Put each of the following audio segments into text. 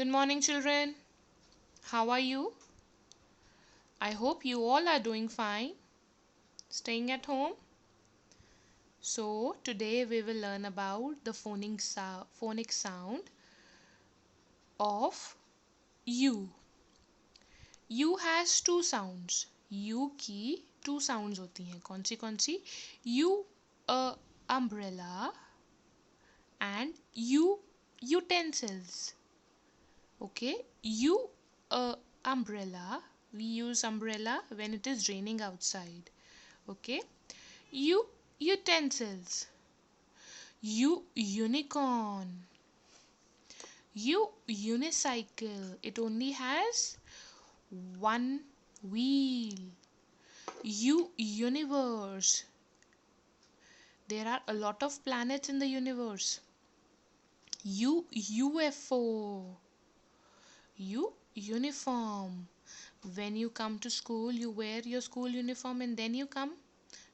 Good morning, children. How are you? I hope you all are doing fine. Staying at home? So, today we will learn about the phonic sound of U. U has two sounds. U की two sounds होती हैं. कौन सी? U a umbrella and U utensils. Okay, U umbrella. We use umbrella when it is raining outside. Okay, U utensils. U unicorn. U unicycle. It only has one wheel. U universe. There are a lot of planets in the universe. U UFO. U uniform. When you come to school, you wear your school uniform and then you come.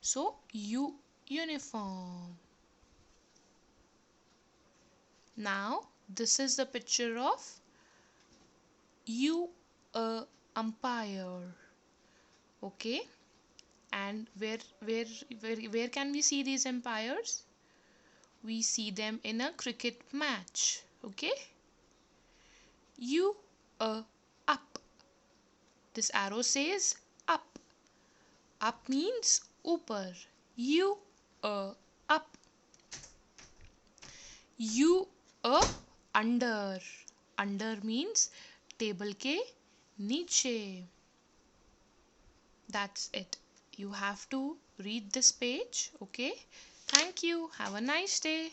So, U uniform. Now, this is the picture of U umpire. Okay? And where can we see these umpires? We see them in a cricket match. Okay? U up. This arrow says up. Up means ऊपर. U up. U under. Under means table के नीचे. That's it. You have to read this page. Okay? Thank you. Have a nice day.